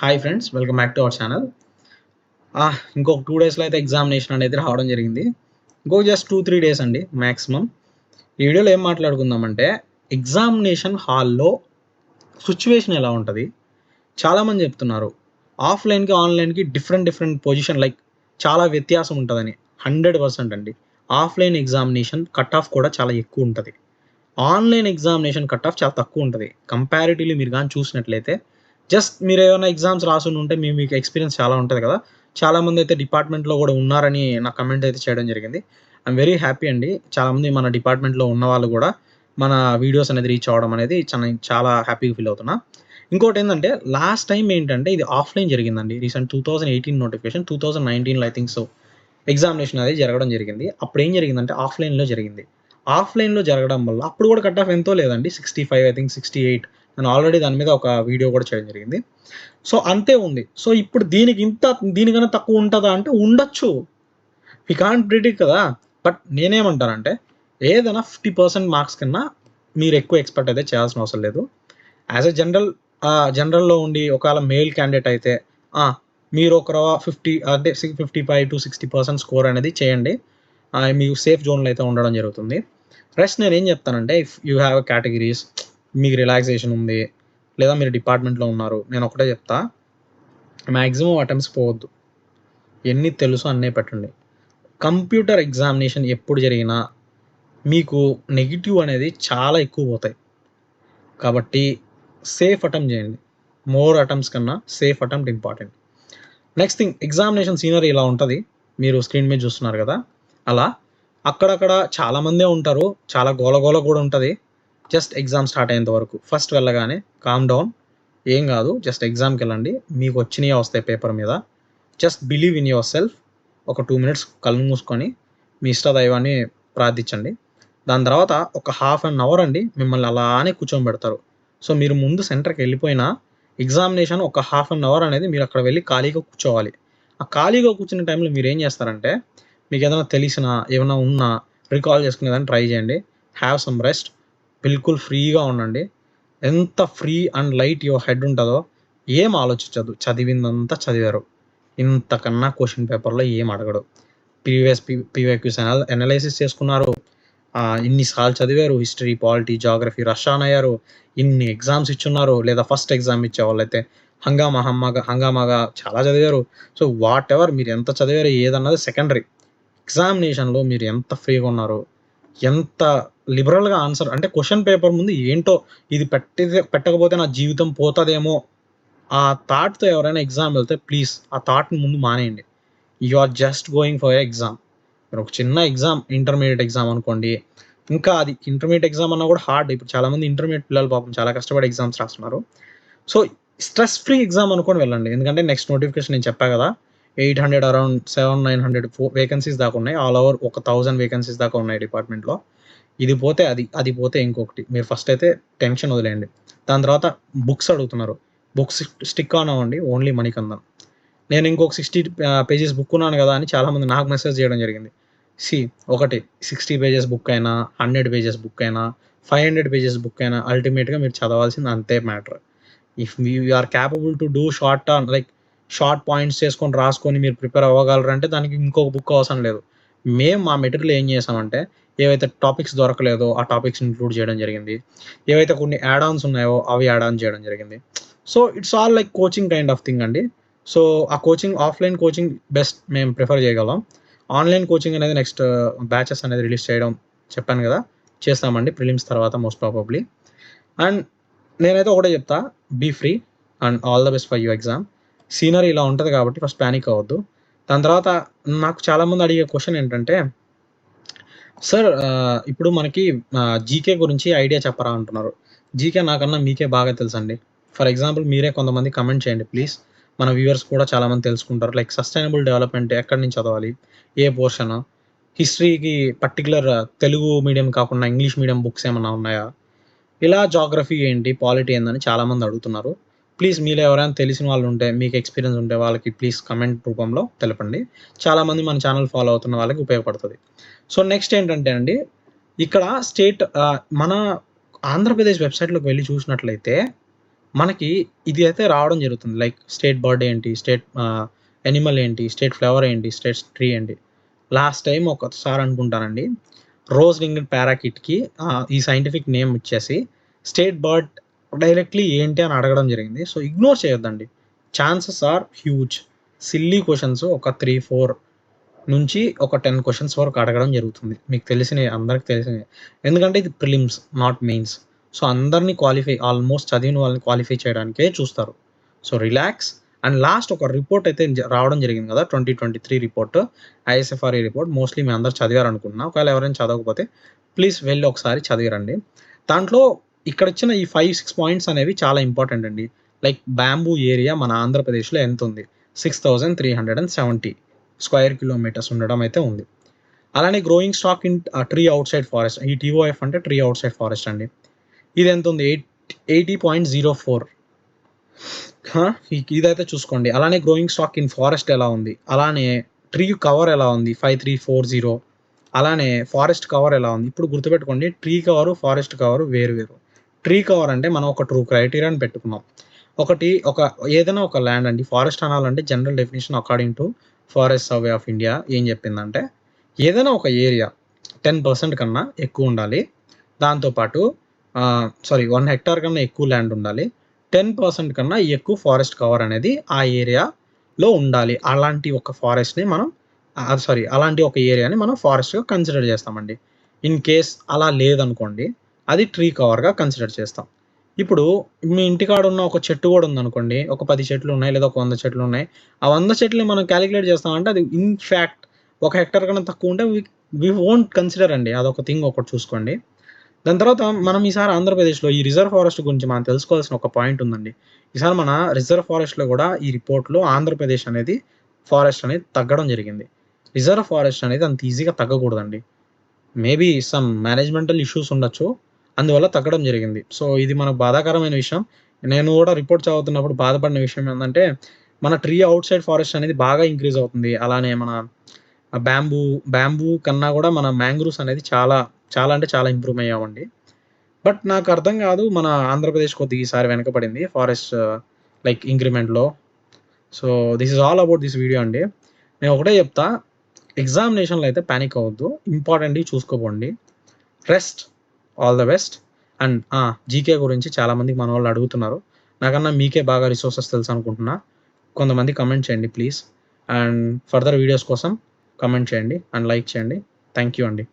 Hi friends, welcome back to our channel. ఇంకొక 2 డేస్‌లో అయితే ఎగ్జామినేషన్ అనేది రావడం జరిగింది. జస్ట్ 2, 3 డేస్ అండి మాక్సిమం. ఈ వీడియోలో ఏం మాట్లాడుకుందామంటే, ఎగ్జామినేషన్ హాల్‌లో సిట్యుయేషన్ ఎలా ఉంటది? చాలామంది చెప్తున్నారు. ఆఫ్‌లైన్‌కి, ఆన్‌లైన్‌కి డిఫరెంట్ పొజిషన్ లైక్ చాలా వ్యత్యాసం ఉంటదని. 100% అండి. ఆఫ్‌లైన్ ఎగ్జామినేషన్ కట్ ఆఫ్ కూడా చాలా ఎక్కువుంటది. ఆన్‌లైన్ ఎగ్జామినేషన్ కట్ ఆఫ్ చాలా తక్కువుంటది. కంపారిటివ్‌లీ మీరు గాని చూసినట్లయితే, జస్ట్ మీరేమన్నా ఎగ్జామ్స్ రాసుండుంటే మీకు ఎక్స్‌పీరియన్స్ చాలా ఉంటది కదా! చాలామందైతే డిపార్ట్‌మెంట్‌లో గూడా ఉన్నారని నాకు కమెంట్ అయితే చేయడం జరిగింది. ఐయామ్ వెరీ హ్యాపీ అండి. చాలామంది మన డిపార్ట్‌మెంట్‌లో ఉన్నవాళ్ళు గూడా మన వీడియోస్ అనేది రీచ్ అవ్వడం అనేది చాలా హ్యాపీగా ఫీల్ అవుతున్నా. ఇంకోటేందంటే లాస్ట్ టైమ్ ఏంటంటే ఇది ఆఫ్‌లైన్ జరిగిందండి. రీసెంట్ 2018 నోటిఫికేషన్ 2019లో ఐ థింక్ సో ఎగ్జామినేషన్ అనేది జరగడం జరిగింది. అప్పుడేం జరిగిందంటే ఆఫ్‌లైన్‌లో జరిగింది. ఆఫ్‌లైన్‌లో జరగడం వల్ల అప్పుడు కూడా కట్ ఆఫ్ ఎంతో లేదండి. 65 ఐ థింక్ 68 నేను ఆల్రెడీ దాని మీద ఒక వీడియో కూడా చేయడం జరిగింది. సో, అంతే ఉంది. సో, ఇప్పుడు దీనికన్నా తక్కువ ఉంటదా అంటే ఉండొచ్చు. వి కాంట్ ప్రిడిక్ట్ కదా! బట్ నేనేమంటానంటే ఏదైనా 50% మార్క్స్ కన్నా మీరెక్కువ ఎక్స్‌పెక్ట్ అయితే చేయాల్సిన అవసరం లేదు. యాస్ ఎ జనరల్‌లో ఉండి ఒకవేళ మేల్ క్యాండిడేట్ అయితే ఆ! మీరొక 50 అంటే 55-60% స్కోర్ అనేది చేయండి. మీకు సేఫ్ జోన్‌లో అయితే ఉండడం జరుగుతుంది. రెస్ట్ నేనేం చెప్తానంటే ఇఫ్ యూ హావ్ కేటగిరీస్ మీకు రిలాక్సేషన్ ఉంది. లేదా మీరు డిపార్ట్‌మెంట్‌లో ఉన్నారు. నేనొకటే చెప్తా. మాక్సిమం అటెంప్ట్స్ పోవద్దు. ఎన్ని తెలుసో అన్నే పెట్టండి. కంప్యూటర్ ఎగ్జామినేషన్ ఎప్పుడు జరిగినా మీకు నెగెటివ్ అనేది చాలా ఎక్కువ పోతాయి. కాబట్టి సేఫ్ అటెంప్ట్ చేయండి. మోర్ అటెంప్ట్స్ కన్నా safe attempt important. Next thing examination scenery ఇలా ఉంటది. మీరు స్క్రీన్ మీద చూస్తున్నారు కదా! అలా అక్కడక్కడ చాలామందే ఉంటారు. చాలా గోల కూడా ఉంటది. జస్ట్ ఎగ్జామ్ స్టార్ట్ అయ్యేంత వరకు. ఫస్ట్ వెళ్ళగానే కామ్ డౌన్. ఏం గాదు. జస్ట్ ఎగ్జామ్‌కెళ్ళండి. మీకొచ్చినయే వస్తాయి పేపర్ మీద. Just believe in your self. ఒక 2 మినిట్స్ కళ్ళు మూసుకొని మీ ఇష్టదైవాన్ని ప్రార్థించండి. దాని తర్వాత ఒక హాఫ్ అన్ అవర్ అండి మిమ్మల్ని అలానే కూర్చోబెడతారు. సో, మీరు ముందు సెంటర్‌కెళ్ళిపోయినా ఎగ్జామినేషన్ ఒక హాఫ్ అన్ అవర్ అనేది మీరక్కడ వెళ్లి ఖాళీగా కూర్చోవాలి. ఆ ఖాళీగా కూర్చునే టైంలో మీరేం చేస్తారంటే, మీకేదైనా తెలిసినా, ఏమన్నా ఉన్నా రికాల్ చేసుకునేదానికి ట్రై చేయండి. Have some rest. బిల్కుల్ ఫ్రీగా ఉండండి. ఎంత free and light your head ఉంటదో ఏం ఆలోచించొద్దు. చదివిందంతా చదివారు. ఇంతకన్నా క్వెషన్ పేపర్‌లో ఏం అడగడు. ప్రీవియస్ పీవైక్యూస్ అనాలైసిస్ చేసుకున్నారు. ఇన్ని సార్లు చదివారు. History, polity, Geography rush on అయ్యారు. ఇన్ని ఎగ్జామ్స్ ఇచ్చున్నారు. లేదా ఫస్ట్ ఎగ్జామ్ ఇచ్చేవాళ్ళైతే హంగామాగా చాలా చదివారు. సో, వాటెవర్ మీరు ఎంత చదివారో ఏదన్నది సెకండరీ. ఎగ్జామినేషన్‌లో మీరు ఎంత ఫ్రీగా ఉన్నారు, ఎంత లిబరల్‌గా ఆన్సర్ అంటే క్వెషన్ పేపర్ ముందు ఏంటో ఇది పెట్టకపోతే నా జీవితం పోతదేమో ఆ థాట్‌తో ఎవరైనా ఎగ్జామ్ వెళ్తే ప్లీజ్ ఆ థాట్‌ని ముందు మానేయండి. You are just going for a exam. మీరు ఒక చిన్న ఎగ్జామ్ ఇంటర్మీడియేట్ ఎగ్జామ్ అనుకోండి. ఇంకా అది ఇంటర్మీడియేట్ ఎగ్జామ్ అన్నా కూడా హార్డ్. ఇప్పుడు చాలామంది ఇంటర్మీడియేట్ పిల్లలు పాపం చాలా కష్టపడి ఎగ్జామ్స్ రాస్తున్నారు. సో, స్ట్రెస్ ఫ్రీ ఎగ్జామ్ అనుకోని వెళ్ళండి. ఎందుకంటే నెక్స్ట్ నోటిఫికేషన్ నేను చెప్పా కదా! 800 అరౌండ్ 900 వేకెన్సీస్ దాకా ఉన్నాయి. ఆల్ ఓవర్ ఒక 1000 వేకెన్సీస్ దాకా ఉన్నాయి డిపార్ట్మెంట్‌లో. ఇది పోతే అది, అది పోతే ఇంకొకటి. మీరు ఫస్ట్ అయితే టెన్షన్ వదిలేయండి. దాని తర్వాత బుక్స్ అడుగుతున్నారు. బుక్స్ స్టిక్ ఆన్ అవ్వండి. ఓన్లీ మణికందన్. నేను ఇంకొక 60 పేజెస్ బుక్ ఉన్నాను గదా! అని చాలామంది నాకు మెసేజ్ చేయడం జరిగింది. సీ ఒకటి 60 పేజెస్ బుక్ అయినా, 100 పేజెస్ బుక్ అయినా, 500 పేజెస్ బుక్ అయినా అల్టిమేట్‌గా మీరు చదవాల్సింది అంతే matter. If you are capable to do short term like short points చేసుకొని రాసుకొని మీరు ప్రిపేర్ అవ్వగలరంటే దానికి ఇంకొక బుక్ అవసరం లేదు. మేము మా మెటీరియల్ ఏం చేసామంటే ఏవైతే టాపిక్స్ దొరకలేదో ఆ టాపిక్స్ ఇంక్లూడ్ చేయడం జరిగింది. ఏవైతే కొన్ని యాడ్ ఆన్స్ ఉన్నాయో అవి యాడ్ ఆన్ చేయడం జరిగింది. So, it's all like coaching kind of thing అండి. సో, ఆ కోచింగ్ ఆఫ్‌లైన్ కోచింగ్ బెస్ట్ మేము ప్రిఫర్ చేయగలం. ఆన్‌లైన్ కోచింగ్ అనేది నెక్స్ట్ బ్యాచెస్ అనేది రిలీజ్ చేయడం చెప్పాను గదా! చేస్తామండి ప్రిలిమ్స్ తర్వాత మోస్ట్ ప్రాబబ్లీ. అండ్ నేనైతే ఒకటే చెప్తా. Be free and all the best for your exam. Scenery ఇలా ఉంటది కాబట్టి ఫస్ట్ పానిక్ అవ్వద్దు. దాని తర్వాత నాకు చాలామంది అడిగే క్వెషన్ ఏంటంటే, సార్ ఇప్పుడు మనకి జీకే గురించి ఐడియా చెప్పరా అంటున్నారు. జీకే నాకన్నా మీకే బాగా తెలుసండి. ఫర్ ఎగ్జాంపుల్ మీరే కొంతమంది కమెంట్ చేయండి ప్లీజ్. మన వ్యూవర్స్ కూడా చాలామంది తెలుసుకుంటారు. లైక్ సస్టైనబుల్ డెవలప్‌మెంట్ ఎక్కడి నుంచి చదవాలి? ఏ పోర్షను? హిస్టరీకి పర్టిక్యులర్ తెలుగు మీడియం కాకుండా ఇంగ్లీష్ మీడియం బుక్స్ ఏమన్నా ఉన్నాయా? ఇలా జియోగ్రఫీ ఏంటి? పాలిటీ ఏందని చాలామంది అడుగుతున్నారు. ప్లీజ్ మీలో ఎవరైనా తెలిసిన వాళ్ళుంటే, మీకు ఎక్స్‌పీరియన్స్ ఉంటే వాళ్ళకి ప్లీజ్ కమెంట్ రూపంలో తెలపండి. చాలామంది మన ఛానల్ ఫాలో అవుతున్న వాళ్ళకి ఉపయోగపడతది. సో, నెక్స్ట్ ఏంటంటే అండి, ఇక్కడ మన ఆంధ్రప్రదేశ్ వెబ్‌సైట్‌లోకి వెళ్లి చూసినట్లయితే మనకి ఇది అయితే రావడం జరుగుతుంది. లైక్ స్టేట్ బర్డ్ ఏంటి, స్టేట్ యానిమల్ ఏంటి, స్టేట్ ఫ్లవర్ ఏంటి, స్టేట్ ట్రీ ఏంటి. లాస్ట్ టైం ఒకసారి అనుకుంటానండి రోజ్ రింగ్డ్ ప్యారాకిట్కి ఈ సైంటిఫిక్ నేమ్ ఇచ్చేసి స్టేట్ బర్డ్ డైరెక్ట్లీ ఏంటి అని అడగడం జరిగింది. సో ఇగ్నోర్ చేయొద్దండి, chances are huge. Silly questions ఒక 3-4 నుంచి ఒక 10 క్వశ్చన్స్ వరకు అడగడం జరుగుతుంది. మీకు తెలిసినవి, అందరికి తెలిసినవి. ఎందుకంటే ఇది ప్రిలిమ్స్ నాట్ మెయిన్స్. సో అందరినీ ఆల్మోస్ట్ చదివిన వాళ్ళని క్వాలిఫై చేయడానికే చూస్తారు. So relax. అండ్ లాస్ట్ ఒక రిపోర్ట్ అయితే రావడం జరిగింది కదా, 2023 రిపోర్ట్, ISFRE రిపోర్ట్. మోస్ట్లీ మీ అందరు చదివారనుకుంటున్నా. ఒకవేళ ఎవరైనా చదవకపోతే ప్లీజ్ వెళ్ళి ఒకసారి చదివిరండి. దాంట్లో ఇక్కడ ఇచ్చిన ఈ 5-6 పాయింట్స్ అనేవి చాలా ఇంపార్టెంట్ అండి. లైక్ బ్యాంబూ ఏరియా మన ఆంధ్రప్రదేశ్లో ఎంత ఉంది, 6370 స్క్వేర్ కిలోమీటర్స్ ఉండడం అయితే ఉంది. అలానే growing stock in tree out side forest, ఈ TOF అంటే ట్రీ అవుట్ సైడ్ ఫారెస్ట్ అండి. ఇది ఎంత ఉంది, 80.04. ఇదైతే చూసుకోండి. అలానే గ్రోయింగ్ స్టాక్ ఇన్ ఫారెస్ట్ ఎలా ఉంది, అలానే ట్రీ కవర్ ఎలా ఉంది, 5340. అలానే ఫారెస్ట్ కవర్ ఎలా ఉంది. ఇప్పుడు గుర్తుపెట్టుకోండి, ట్రీ కవరు ఫారెస్ట్ కవరు వేరు. ట్రీ కవర్ అంటే మనం ఒక ట్రూ క్రైటీరియాని పెట్టుకున్నాం. ఏదైనా ఒక ల్యాండ్ అండి, ఫారెస్ట్ అనాలంటే general definition according to forest survey of India ఏం చెప్పిందంటే ఏదైనా ఒక ఏరియా 10% కన్నా ఎక్కువ ఉండాలి. దాంతోపాటు 1 హెక్టార్ కన్నా ఎక్కువ ల్యాండ్ ఉండాలి. 10% కన్నా ఎక్కువ ఫారెస్ట్ కవర్ అనేది ఆ ఏరియాలో ఉండాలి. అలాంటి ఒక ఫారెస్ట్ని మనం అలాంటి ఒక ఏరియాని మనం ఫారెస్ట్గా కన్సిడర్ చేస్తామండి. ఇన్ కేస్ అలా లేదనుకోండి, అది ట్రీ కవర్గా కన్సిడర్ చేస్తాం. ఇప్పుడు మీ ఇంటికాడ ఉన్న ఒక చెట్టు కూడా ఉందనుకోండి, ఒక 10 చెట్లు ఉన్నాయి లేదా ఒక 100 చెట్లు ఉన్నాయి. ఆ 100 చెట్లని మనం క్యాలిక్యులేట్ చేస్తామంటే అది ఇన్ఫ్యాక్ట్ 1 హెక్టార్ కన్నా తక్కువ ఉంటే వి వోంట్ కన్సిడర్ అండి. అదొక థింగ్ ఒకటి చూసుకోండి. దాని తర్వాత మనం ఈసారి ఆంధ్రప్రదేశ్లో ఈ రిజర్వ్ ఫారెస్ట్ గురించి మనం తెలుసుకోవాల్సిన ఒక పాయింట్ ఉందండి. ఈసారి మన రిజర్వ్ ఫారెస్ట్లో కూడా ఈ రిపోర్ట్లో ఆంధ్రప్రదేశ్ అనేది ఫారెస్ట్ అనేది తగ్గడం జరిగింది. రిజర్వ్ ఫారెస్ట్ అనేది అంత ఈజీగా తగ్గకూడదండి. మేబీ సమ్ మేనేజ్మెంటల్ ఇష్యూస్ ఉండొచ్చు, అందువల్ల తగ్గడం జరిగింది. సో ఇది మనకు బాధాకరమైన విషయం. నేను కూడా రిపోర్ట్ చదువుతున్నప్పుడు బాధపడిన విషయం ఏంటంటే మన ట్రీ అవుట్ సైడ్ ఫారెస్ట్ అనేది బాగా ఇంక్రీజ్ అవుతుంది. అలానే మన బ్యాంబూ కన్నా కూడా మన మ్యాంగ్రూవ్స్ అనేది చాలా అంటే చాలా ఇంప్రూవ్ అయ్యామండి. బట్ నాకు అర్థం కాదు, మన ఆంధ్రప్రదేశ్ కొద్దిగా ఈసారి వెనకబడింది ఫారెస్ట్ లైక్ ఇంక్రిమెంట్లో. So this is all about this video అండి. నేను ఒకటే చెప్తా, ఎగ్జామినేషన్లో అయితే ప్యానిక్ అవ్వద్దు, ఇంపార్టెంట్వి చూసుకోపోండి. Rest, all the best. And GK గురించి చాలామందికి మన వాళ్ళు అడుగుతున్నారు. నాకన్నా మీకే బాగా రిసోర్సెస్ తెలుసు అనుకుంటున్నా. కొంతమంది కమెంట్ చేయండి ప్లీజ్. అండ్ ఫర్దర్ వీడియోస్ కోసం కమెంట్ చేయండి అండ్ లైక్ చేయండి. థ్యాంక్ యూ అండి.